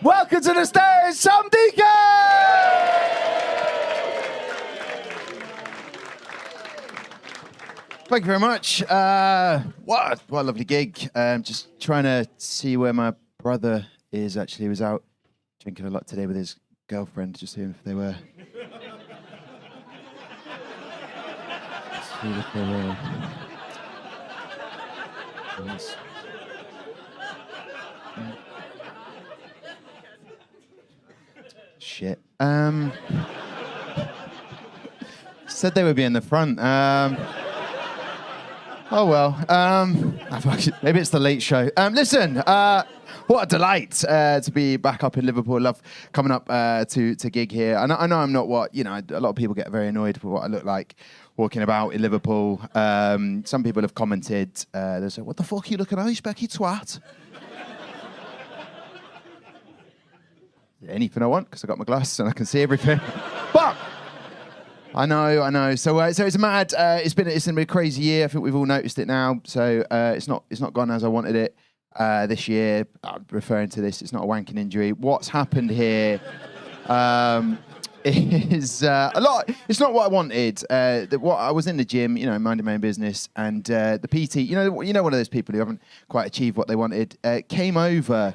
Welcome to the stage, some Deacon! Thank you very much. What a lovely gig. Just trying to see where my brother is, actually. He was out drinking a lot today with his girlfriend, just seeing if they were... see if they were... Shit. Said they would be in the front. Oh well. Maybe it's the late show. Listen, what a delight to be back up in Liverpool. Love coming up to gig here. I know I'm not what, a lot of people get very annoyed for what I look like walking about in Liverpool. Some people have commented, they say, "What the fuck are you looking at, you specky twat?" Anything I want, because I got my glasses and I can see everything. But I know. So it's mad. It's been a crazy year. I think we've all noticed it now. So it's not gone as I wanted it this year. I'm referring to this. It's not a wanking injury. What's happened here is a lot. It's not what I wanted. What I was in the gym, minding my own business, and the PT. One of those people who haven't quite achieved what they wanted came over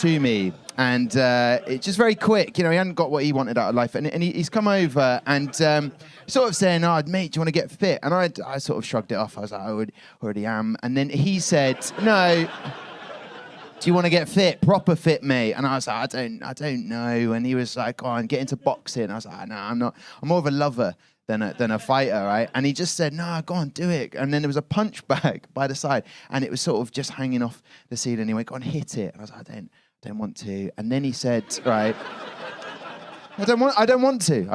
to me. And it's just very quick. He hadn't got what he wanted out of life. And he's come over and sort of saying, "Oh, mate, do you want to get fit?" And I sort of shrugged it off. I was like, "I already am." And then he said, "No, do you want to get fit? Proper fit, mate?" And I was like, I don't know. And he was like, "Oh, and get into boxing." And I was like, "No, I'm not. I'm more of a lover than a fighter, right?" And he just said, "No, go on, do it." And then there was a punch bag by the side. And it was sort of just hanging off the ceiling. He went, "Go on, hit it." And I was like, I don't want to. And then he said, "Right, I don't want to.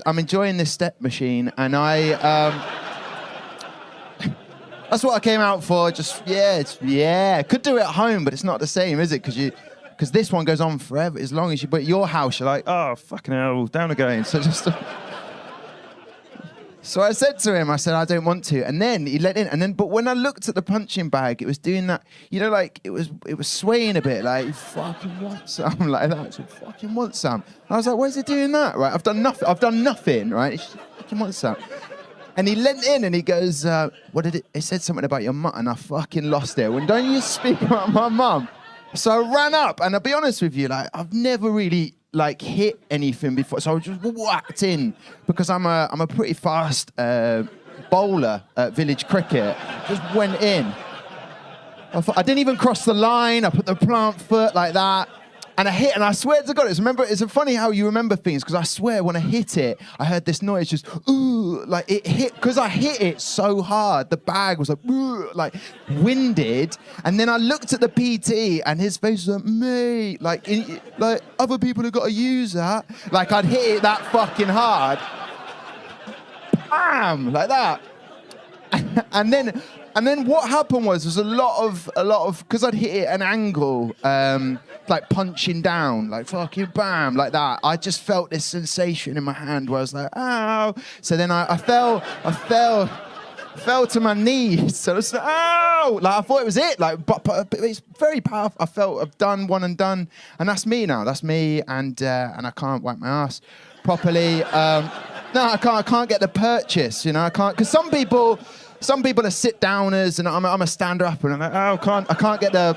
I'm enjoying this step machine." And that's what I came out for. Just, could do it at home, but it's not the same, is it? Because this one goes on forever, as long as but at your house, you're like, "Oh, fucking hell, down again." So just... So I said to him, I don't want to. And then he let in. But when I looked at the punching bag, it was doing that, like it was swaying a bit, like, "You fucking want some?" Like that. So, "Fucking want some?" I was like, "Why is it doing that?" Right? I've done nothing, right? It's just, "Fucking want some?" And he leant in and he goes, "What did it?" He said something about your mum, and I fucking lost it. When don't you speak about my mum? So I ran up, and I'll be honest with you, like, I've never really hit anything before, so I just whacked in because I'm a pretty fast bowler at village cricket. Just went in. I didn't even cross the line. I put the plant foot like that, and I hit. And I swear to God, it's funny how you remember things, because I swear when I hit it, I heard this noise, just ooh, like it hit, because I hit it so hard. The bag was like ooh, like winded, and then I looked at the PT, and his face was like, "Mate, like other people have got to use that." Like I'd hit it that fucking hard, bam, like that, and then what happened was a lot of because I'd hit it at an angle, like punching down, like fucking bam, like that. I just felt this sensation in my hand where I was like, "Ow!" So then I fell to my knees. So I was like, "Ow!" Like I thought it was it. Like, but it's very powerful. I felt I've done one and done, and that's me now. That's me, and I can't wipe my ass properly. No, I can't get the purchase. I can't, because some people are sit downers, and I'm a stander up, and I'm like, "Oh, I can't get the."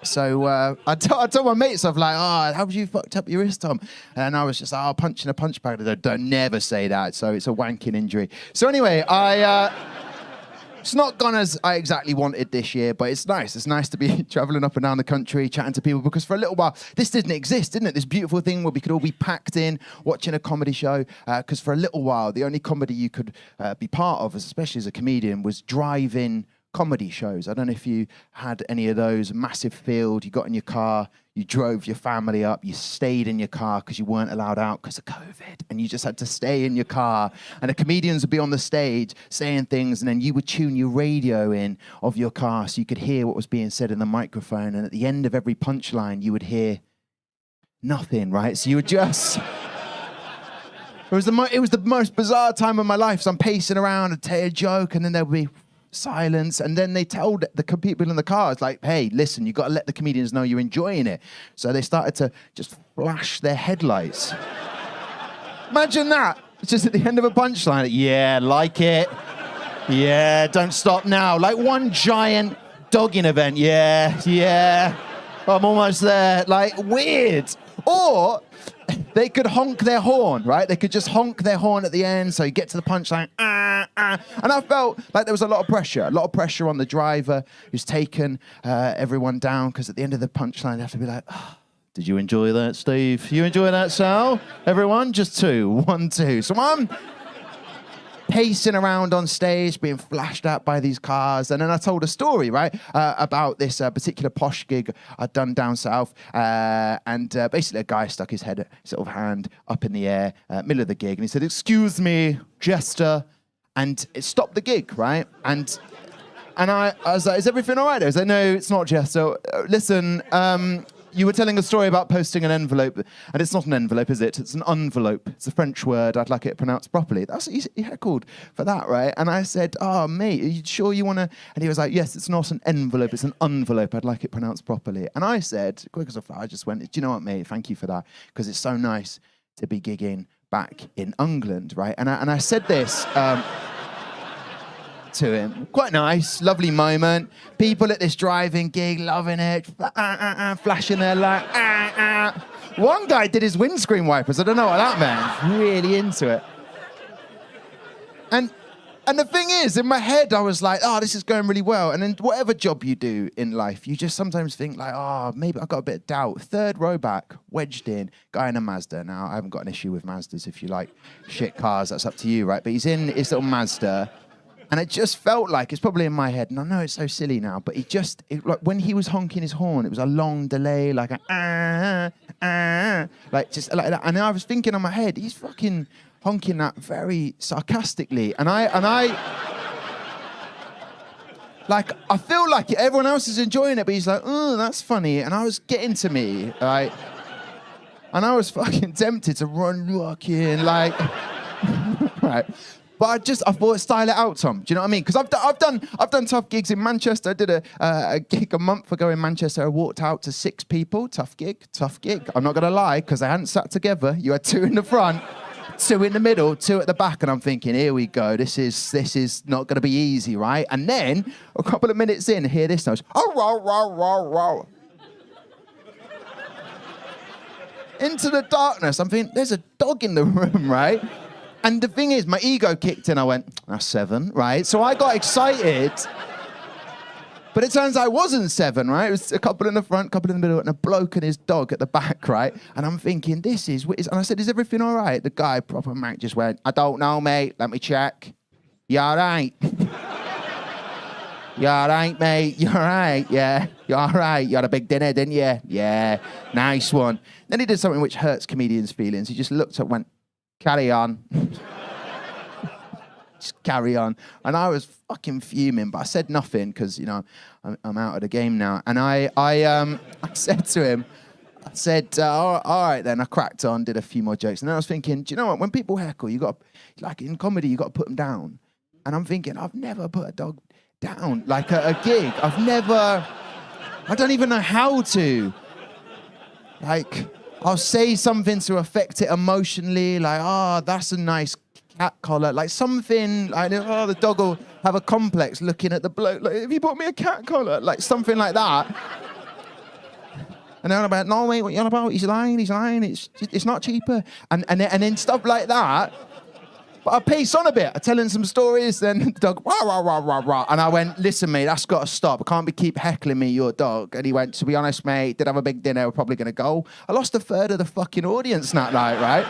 So I told my mates, I'm like, "Oh, how have you fucked up your wrist, Tom?" And I was just, "Oh, punching a punch bag." They don't never say that. So it's a wanking injury. So anyway, it's not gone as I exactly wanted this year, but it's nice. It's nice to be traveling up and down the country, chatting to people, because for a little while, this didn't exist, didn't it? This beautiful thing where we could all be packed in, watching a comedy show, because for a little while, the only comedy you could be part of, especially as a comedian, was drive-in comedy shows. I don't know if you had any of those. Massive field, you got in your car, you drove your family up, you stayed in your car because you weren't allowed out because of COVID, and you just had to stay in your car, and the comedians would be on the stage saying things, and then you would tune your radio in of your car so you could hear what was being said in the microphone, and at the end of every punchline you would hear nothing, right? So you would just... It was the most bizarre time of my life. So I'm pacing around, I'd tell a joke, and then there would be silence. And then they told the people in the cars, like, hey, listen, you got to let the comedians know you're enjoying it. So they started to just flash their headlights. Imagine that. It's just at the end of a punchline. Yeah, like it. Yeah, don't stop now. Like one giant dogging event. Yeah. I'm almost there. Like, weird. Or they could honk their horn, right? They could just honk their horn at the end, so you get to the punchline, And I felt like there was a lot of pressure on the driver who's taken everyone down, because at the end of the punchline, they have to be like, oh, did you enjoy that, Steve? You enjoy that, Sal? Everyone? Just 2. 1, 2. So I'm pacing around on stage, being flashed at by these cars. And then I told a story, right, about this particular posh gig I'd done down south. And basically a guy stuck his head, sort of hand up in the air, middle of the gig. And he said, excuse me, jester. And it stopped the gig, right? And I was like, is everything all right? I was like, no, it's not jester. Listen, you were telling a story about posting an envelope, and it's not an envelope, is it? It's an envelope. It's a French word. I'd like it pronounced properly. He heckled for that, right? And I said, oh, mate, are you sure you want to? And he was like, yes, it's not an envelope. It's an envelope. I'd like it pronounced properly. And I said, quick as a flash, I just went, do you know what, mate? Thank you for that, because it's so nice to be gigging back in England, right? And I said this to him. Quite nice, lovely moment. People at this driving gig loving it, flashing their light. One guy did his windscreen wipers. I don't know what that meant. Really into it. And the thing is, in my head, I was like, oh, this is going really well. And then whatever job you do in life, you just sometimes think like, oh, maybe I've got a bit of doubt. Third row back, wedged in, guy in a Mazda. Now, I haven't got an issue with Mazdas. If you like shit cars, that's up to you, right? But he's in his little Mazda. And it just felt like, it's probably in my head, and I know it's so silly now, but like when he was honking his horn, it was a long delay, like a like just like that. And I was thinking in my head, he's fucking honking that very sarcastically. And I like, I feel like everyone else is enjoying it, but he's like, oh, that's funny. And I was getting to me, right? And I was fucking tempted to run fucking like, right. But I thought, style it out, Tom. Do you know what I mean? Because I've done tough gigs in Manchester. I did a gig a month ago in Manchester. I walked out to 6 people. Tough gig. I'm not gonna lie, because they hadn't sat together. You had 2 in the front, 2 in the middle, 2 at the back, and I'm thinking, here we go. This is not gonna be easy, right? And then a couple of minutes in, hear this noise. Into the darkness. I'm thinking, there's a dog in the room, right? And the thing is, my ego kicked in. I went, that's 7, right? So I got excited. But it turns out it wasn't 7, right? It was a couple in the front, couple in the middle, and a bloke and his dog at the back, right? And I'm thinking, this is... And I said, is everything all right? The guy, proper Mac, just went, I don't know, mate. Let me check. You all right? You all right, mate? You all right? Yeah. You all right? You had a big dinner, didn't you? Yeah. Nice one. Then he did something which hurts comedians' feelings. He just looked up and went, carry on. Just carry on. And I was fucking fuming, but I said nothing because, you know, I'm out of the game now. And I said to him, all right then. I cracked on, did a few more jokes. And then I was thinking, do you know what? When people heckle, you got, like in comedy, you got to put them down. And I'm thinking, I've never put a dog down, like at a gig. I don't even know how to. Like, I'll say something to affect it emotionally, like, oh, that's a nice cat collar. Like something, like, oh, the dog will have a complex looking at the bloke. Like, have you bought me a cat collar? Like something like that. And they're about, no, mate, what you on about? He's lying. It's not cheaper. And then stuff like that. But I pace on a bit. I'm telling some stories, then the dog, rah, rah, rah, rah, rah. And I went, listen, mate, that's got to stop. I can't keep heckling me, your dog. And he went, to be honest, mate, did have a big dinner, we're probably going to go. I lost a third of the fucking audience that night, right?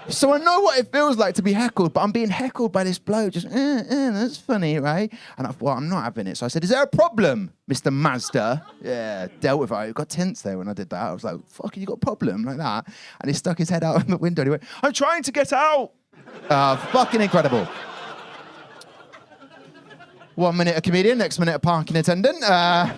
So I know what it feels like to be heckled, but I'm being heckled by this bloke, just, that's funny, right? And I thought, well, I'm not having it. So I said, is there a problem, Mr. Mazda? Yeah, dealt with it. I got tense there when I did that. I was like, fuck, you got a problem, like that. And he stuck his head out the window and he went, I'm trying to get out. Fucking incredible. 1 minute a comedian, next minute a parking attendant.